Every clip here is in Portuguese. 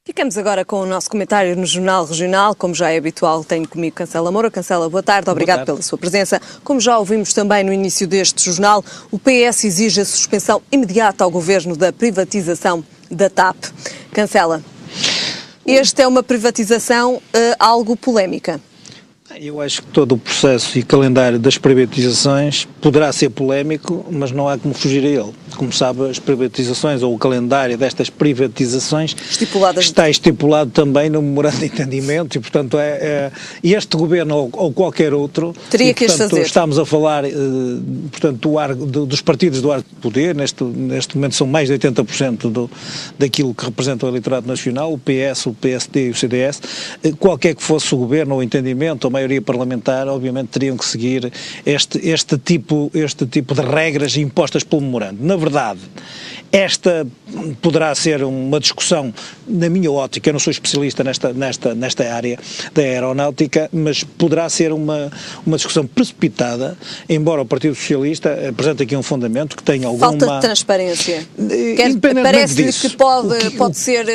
Ficamos agora com o nosso comentário no Jornal Regional. Como já é habitual, tenho comigo Cancela Moura. Cancela, boa tarde, obrigado pela sua presença. Como já ouvimos também no início deste jornal, o PS exige a suspensão imediata ao Governo da privatização da TAP. Cancela, esta é uma privatização algo polémica. Eu acho que todo o processo e calendário das privatizações poderá ser polémico, mas não há como fugir a ele. Como sabe, as privatizações ou o calendário destas privatizações está estipulado também no memorando de entendimento e, portanto, este governo ou qualquer outro teria que as fazer. Estamos a falar, portanto, dos partidos do arco de poder, neste momento são mais de 80% daquilo que representa o eleitorado nacional, o PS, o PSD e o CDS, qualquer que fosse o governo ou o entendimento, a maioria parlamentar, obviamente teriam que seguir este tipo de regras impostas pelo memorando. Na verdade, esta poderá ser uma discussão, na minha ótica, eu não sou especialista nesta área da aeronáutica, mas poderá ser uma discussão precipitada, embora o Partido Socialista apresente aqui um fundamento que tem alguma... Falta de transparência. Parece-lhe que pode ser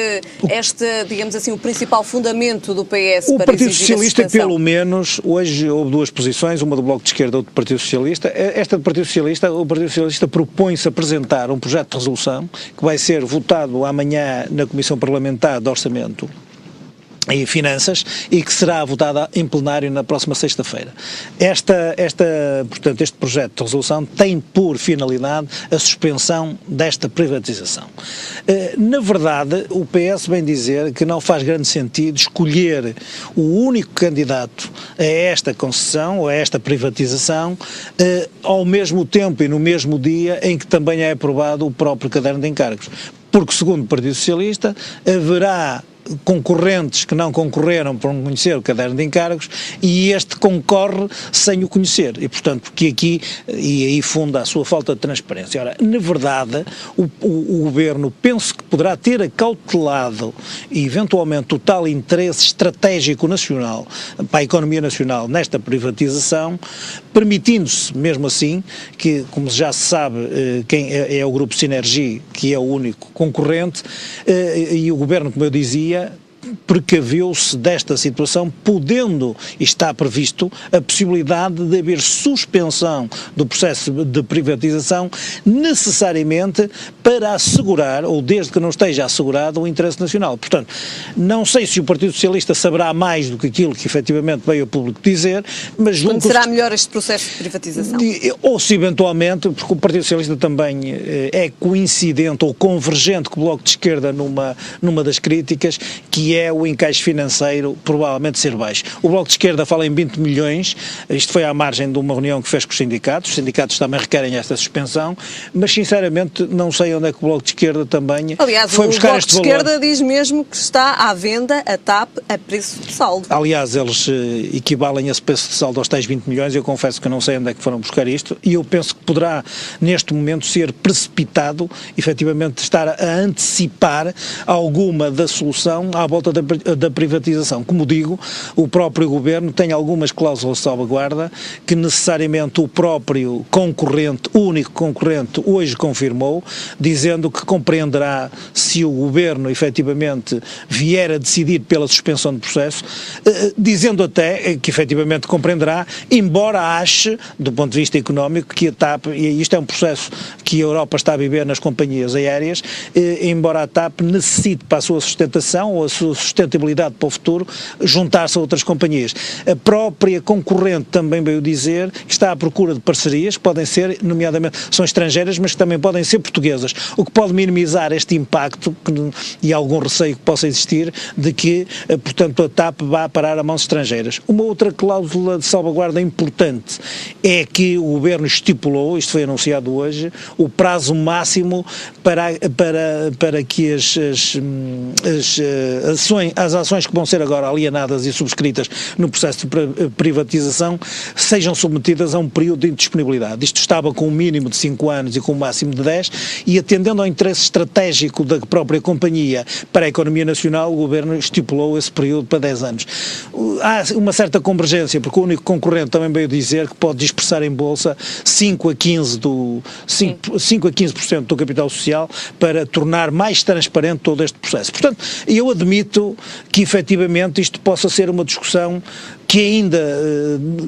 digamos assim, o principal fundamento do PS o para Partido exigir Socialista, a suspensão. pelo menos, hoje houve duas posições, uma do Bloco de Esquerda e outra do Partido Socialista. Esta do Partido Socialista, o Partido Socialista propõe-se apresentar um projeto de resolução que vai ser votado amanhã na Comissão Parlamentar de Orçamento e Finanças e que será votada em plenário na próxima sexta-feira. Portanto, este projeto de resolução tem por finalidade a suspensão desta privatização. Na verdade, o PS vem dizer que não faz grande sentido escolher o único candidato a esta concessão ou a esta privatização ao mesmo tempo e no mesmo dia em que também é aprovado o próprio caderno de encargos. Porque, segundo o Partido Socialista, haverá concorrentes que não concorreram por não conhecer o caderno de encargos e este concorre sem o conhecer e, portanto, que aqui, e aí funda a sua falta de transparência. Ora, na verdade, o Governo penso que poderá ter acautelado eventualmente o tal interesse estratégico nacional para a economia nacional nesta privatização, permitindo-se, mesmo assim, que, como já se sabe, quem é o Grupo Sinergia, que é o único concorrente, e o Governo, como eu dizia, precaveu-se desta situação, podendo, e está previsto, a possibilidade de haver suspensão do processo de privatização, necessariamente para assegurar, ou desde que não esteja assegurado, o interesse nacional. Portanto, não sei se o Partido Socialista saberá mais do que aquilo que efetivamente veio a público dizer, mas... Quando será melhor este processo de privatização? Ou se eventualmente, porque o Partido Socialista também é coincidente ou convergente com o Bloco de Esquerda numa das críticas, que é o encaixe financeiro provavelmente ser baixo. O Bloco de Esquerda fala em 20 milhões, isto foi à margem de uma reunião que fez com os sindicatos também requerem esta suspensão, mas sinceramente não sei onde é que o Bloco de Esquerda também foi buscar este valor. O Bloco de Esquerda diz mesmo que está à venda a TAP a preço de saldo. Aliás, eles equivalem esse preço de saldo aos tais 20 milhões, eu confesso que não sei onde é que foram buscar isto, e eu penso que poderá neste momento ser precipitado, efetivamente estar a antecipar alguma da solução à volta da privatização. Como digo, o próprio Governo tem algumas cláusulas de salvaguarda que necessariamente o próprio concorrente, único concorrente, hoje confirmou, dizendo que compreenderá se o Governo efetivamente vier a decidir pela suspensão do processo, dizendo até que efetivamente compreenderá, embora ache, do ponto de vista económico, que a TAP, e isto é um processo que a Europa está a viver nas companhias aéreas, embora a TAP necessite para a sua sustentação ou a sua sustentabilidade para o futuro, juntar-se a outras companhias. A própria concorrente também veio dizer que está à procura de parcerias, que podem ser, nomeadamente, são estrangeiras, mas que também podem ser portuguesas, o que pode minimizar este impacto e algum receio que possa existir de que, portanto, a TAP vá parar a mãos estrangeiras. Uma outra cláusula de salvaguarda importante é que o Governo estipulou, isto foi anunciado hoje, o prazo máximo para que as ações que vão ser agora alienadas e subscritas no processo de privatização sejam submetidas a um período de indisponibilidade. Isto estava com um mínimo de 5 anos e com um máximo de 10, e atendendo ao interesse estratégico da própria companhia para a economia nacional, o Governo estipulou esse período para 10 anos. Há uma certa convergência, porque o único concorrente também veio dizer que pode dispersar em bolsa 5 a 15% do capital social para tornar mais transparente todo este processo. Portanto, eu admito que efetivamente isto possa ser uma discussão que ainda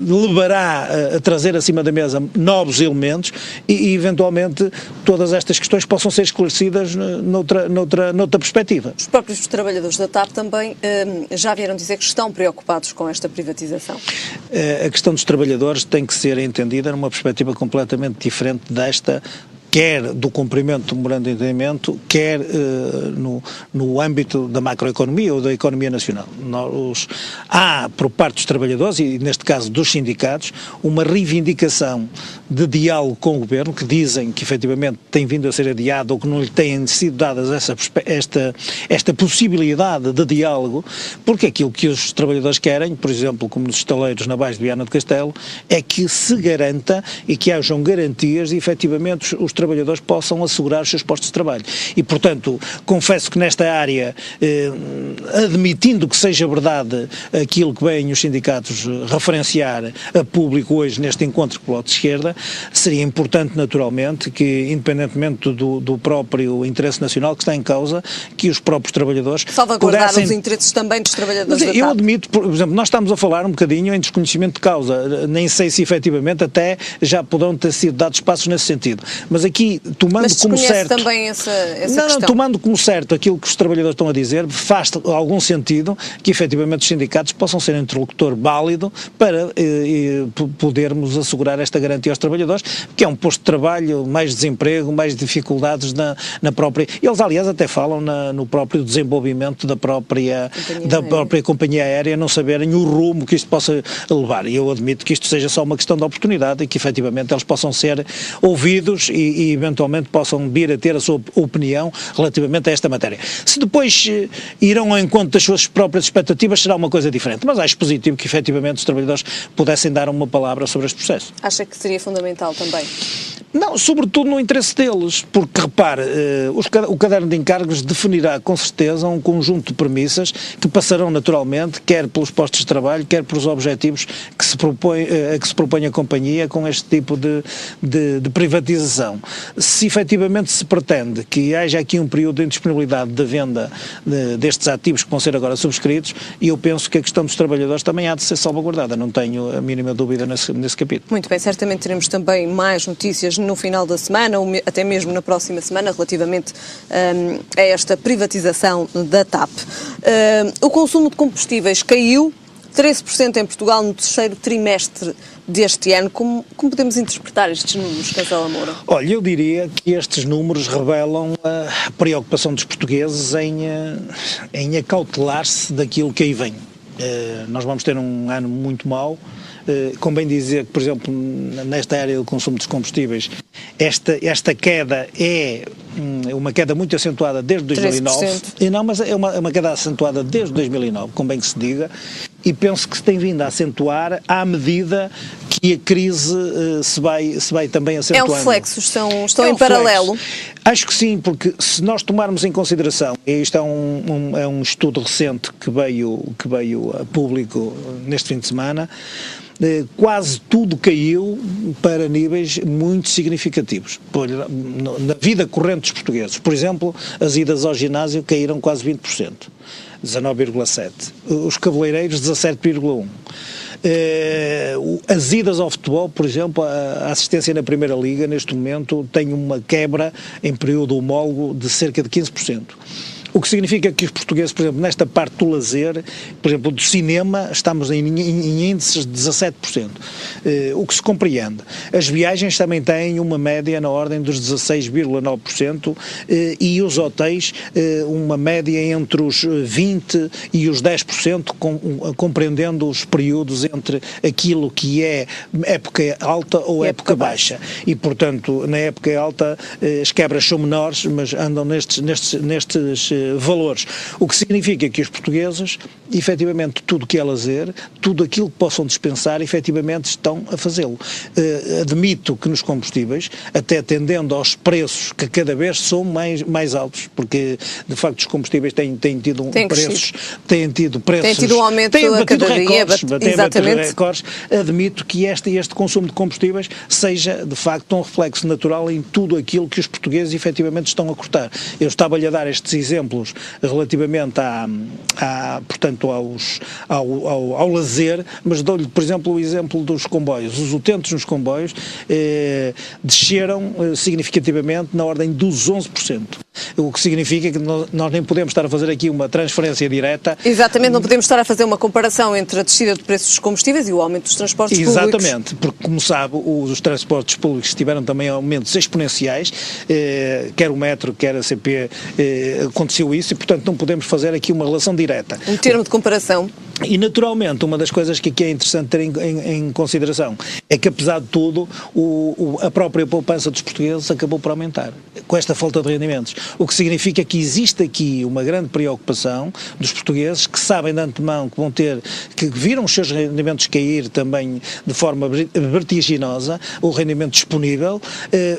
levará a trazer acima da mesa novos elementos e eventualmente todas estas questões possam ser esclarecidas noutra perspectiva. Os próprios trabalhadores da TAP também já vieram dizer que estão preocupados com esta privatização. A questão dos trabalhadores tem que ser entendida numa perspectiva completamente diferente desta, quer do cumprimento do memorando de entendimento, quer no âmbito da macroeconomia ou da economia nacional. Há, por parte dos trabalhadores, e neste caso dos sindicatos, uma reivindicação de diálogo com o Governo, que dizem que efetivamente tem vindo a ser adiado ou que não lhe têm sido dadas esta possibilidade de diálogo, porque aquilo que os trabalhadores querem, por exemplo, como nos estaleiros na Baixa de Viana do Castelo, é que se garanta e que hajam garantias e efetivamente os trabalhadores possam assegurar os seus postos de trabalho. E, portanto, confesso que nesta área, admitindo que seja verdade aquilo que vêm os sindicatos referenciar a público hoje neste encontro com o Bloco de Esquerda, seria importante, naturalmente, que, independentemente do próprio interesse nacional que está em causa, que os próprios trabalhadores salvaguardar pudessem... os interesses também dos trabalhadores da TAP. Eu admito, por exemplo, nós estamos a falar um bocadinho em desconhecimento de causa, nem sei se efetivamente até já poderão ter sido dados passos nesse sentido, mas aqui, tomando como certo... também essa questão. Tomando como certo aquilo que os trabalhadores estão a dizer, faz algum sentido que efetivamente os sindicatos possam ser um interlocutor válido para podermos assegurar esta garantia aos trabalhadores, que é um posto de trabalho, mais desemprego, mais dificuldades na própria... Eles, aliás, até falam no próprio desenvolvimento da própria companhia aérea, não saberem o rumo que isto possa levar. E eu admito que isto seja só uma questão de oportunidade e que efetivamente eles possam ser ouvidos e eventualmente possam vir a ter a sua opinião relativamente a esta matéria. Se depois irão ao encontro das suas próprias expectativas, será uma coisa diferente, mas acho positivo que efetivamente os trabalhadores pudessem dar uma palavra sobre este processo. Acha que seria fundamental também? Não, sobretudo no interesse deles, porque, repare, o caderno de encargos definirá com certeza um conjunto de premissas que passarão naturalmente, quer pelos postos de trabalho, quer pelos objetivos que se propõe a companhia com este tipo de privatização. Se efetivamente se pretende que haja aqui um período de indisponibilidade da venda destes ativos que vão ser agora subscritos, eu penso que a questão dos trabalhadores também há de ser salvaguardada, não tenho a mínima dúvida nesse capítulo. Muito bem, certamente teremos também mais notícias no final da semana, ou até mesmo na próxima semana, relativamente a esta privatização da TAP. O consumo de combustíveis caiu 13% em Portugal no terceiro trimestre deste ano. Como podemos interpretar estes números, Cancela Moura? Olha, eu diria que estes números revelam a preocupação dos portugueses em acautelar-se daquilo que aí vem. Nós vamos ter um ano muito mau. Convém dizer que, por exemplo, nesta área do consumo dos combustíveis, esta queda é uma queda muito acentuada desde 2009. 13%. Não, mas é uma queda acentuada desde 2009, convém que se diga, e penso que se tem vindo a acentuar à medida que a crise se vai também acentuando. É um reflexo, estão em paralelo? Acho que sim, porque se nós tomarmos em consideração, e isto é um estudo recente que veio a público neste fim de semana, quase tudo caiu para níveis muito significativos na vida corrente dos portugueses. Por exemplo, as idas ao ginásio caíram quase 20%, 19,7%. Os cabeleireiros, 17,1%. As idas ao futebol, por exemplo, a assistência na Primeira Liga, neste momento, tem uma quebra em período homólogo de cerca de 15%. O que significa que os portugueses, por exemplo, nesta parte do lazer, por exemplo, do cinema, estamos em índices de 17%, o que se compreende. As viagens também têm uma média na ordem dos 16,9% e os hotéis uma média entre os 20% e os 10%, compreendendo os períodos entre aquilo que é época alta ou época baixa. E, portanto, na época alta as quebras são menores, mas andam nestes valores. O que significa que os portugueses, efetivamente, tudo o que é lazer, tudo aquilo que possam dispensar, efetivamente estão a fazê-lo. Admito que nos combustíveis, até tendendo aos preços que cada vez são mais altos, porque de facto os combustíveis têm tido preços, têm tido um aumento a cada dia, exatamente. Recordes. Admito que este consumo de combustíveis seja de facto um reflexo natural em tudo aquilo que os portugueses efetivamente estão a cortar. Eu estava-lhe a dar estes exemplos relativamente portanto, ao lazer, mas dou-lhe, por exemplo, o exemplo dos comboios. Os utentes nos comboios desceram significativamente na ordem dos 11%. O que significa que nós nem podemos estar a fazer aqui uma transferência direta. Exatamente, não podemos estar a fazer uma comparação entre a descida de preços dos combustíveis e o aumento dos transportes públicos. Exatamente, porque como sabe, os transportes públicos tiveram também aumentos exponenciais, quer o metro, quer a CP, aconteceu isso e, portanto, não podemos fazer aqui uma relação direta. Um termo de comparação. E, naturalmente, uma das coisas que aqui é interessante ter em consideração é que, apesar de tudo, a própria poupança dos portugueses acabou por aumentar, com esta falta de rendimentos. O que significa que existe aqui uma grande preocupação dos portugueses que sabem de antemão que viram os seus rendimentos cair também de forma vertiginosa, o rendimento disponível,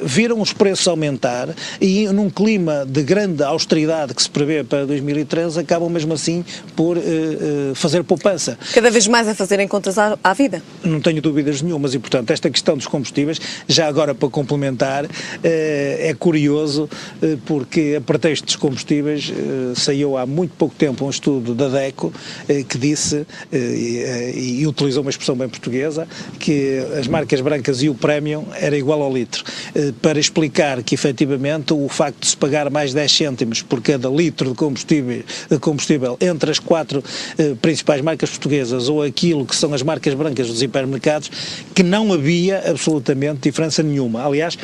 viram os preços aumentar e, num clima de grande austeridade que se prevê para 2013, acabam mesmo assim por fazer poupança. Cada vez mais a fazerem contas à vida. Não tenho dúvidas nenhumas e, portanto, esta questão dos combustíveis, já agora para complementar, é curioso porque a pretexto dos combustíveis saiu há muito pouco tempo um estudo da DECO que disse, e utilizou uma expressão bem portuguesa, que as marcas brancas e o premium era igual ao litro, para explicar que efetivamente o facto de se pagar mais 10 cêntimos por cada litro de combustível entre as 4 principais marcas portuguesas ou aquilo que são as marcas brancas dos hipermercados, que não havia absolutamente diferença nenhuma. Aliás,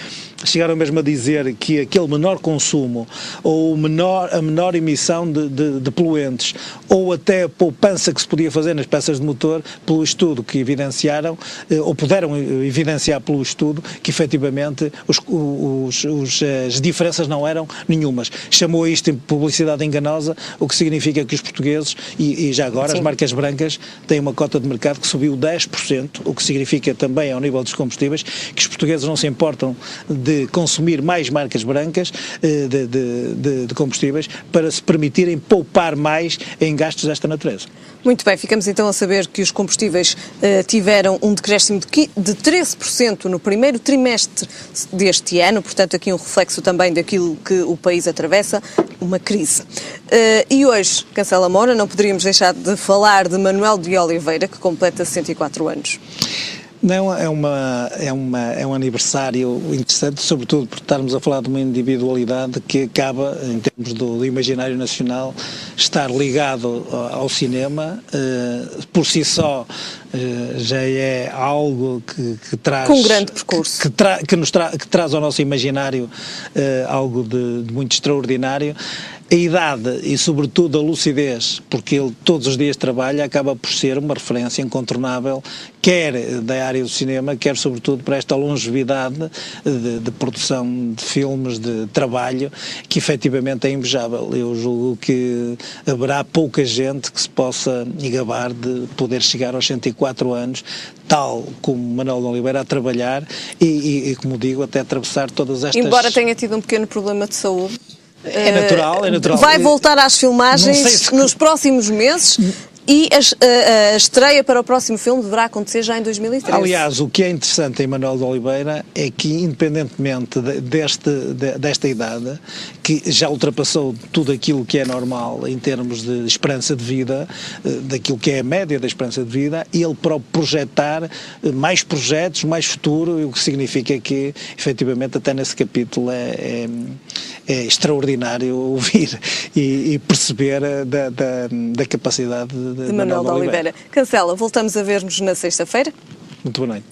chegaram mesmo a dizer que aquele menor consumo ou a menor emissão de poluentes ou até a poupança que se podia fazer nas peças de motor, pelo estudo que evidenciaram, ou puderam evidenciar pelo estudo, que efetivamente as diferenças não eram nenhumas. Chamou isto de publicidade enganosa, o que significa que os portugueses, e já agora, sim, as marcas brancas têm uma cota de mercado que subiu 10%, o que significa também, ao nível dos combustíveis, que os portugueses não se importam de consumir mais marcas brancas de combustíveis para se permitirem poupar mais em gastos desta natureza. Muito bem, ficamos então a saber que os combustíveis tiveram um decréscimo de 13% no primeiro trimestre deste ano, portanto aqui um reflexo também daquilo que o país atravessa, uma crise. E hoje, Cancela Moura, não poderíamos deixar de falar de Manuel de Oliveira, que completa 64 anos. Não, é um aniversário interessante, sobretudo por estarmos a falar de uma individualidade que acaba, em termos do imaginário nacional, estar ligado ao cinema, por si só já é algo que traz... Com um grande percurso. Que traz ao nosso imaginário algo de muito extraordinário. A idade e, sobretudo, a lucidez, porque ele todos os dias trabalha, acaba por ser uma referência incontornável, quer da área do cinema, quer, sobretudo, para esta longevidade de produção de filmes, de trabalho, que efetivamente é invejável. Eu julgo que haverá pouca gente que se possa gabar de poder chegar aos 104 anos, tal como Manuel de Oliveira, a trabalhar e, como digo, até atravessar todas estas... Embora tenha tido um pequeno problema de saúde. É natural. Vai voltar às filmagens nos próximos meses e a estreia para o próximo filme deverá acontecer já em 2013. Aliás, o que é interessante em Manuel de Oliveira é que, independentemente desta idade, que já ultrapassou tudo aquilo que é normal em termos de esperança de vida, daquilo que é a média da esperança de vida, ele para projetar mais projetos, mais futuro, o que significa que, efetivamente, até nesse capítulo é extraordinário ouvir e perceber da capacidade de Manuel de Oliveira. Cancela, voltamos a ver-nos na sexta-feira? Muito boa noite.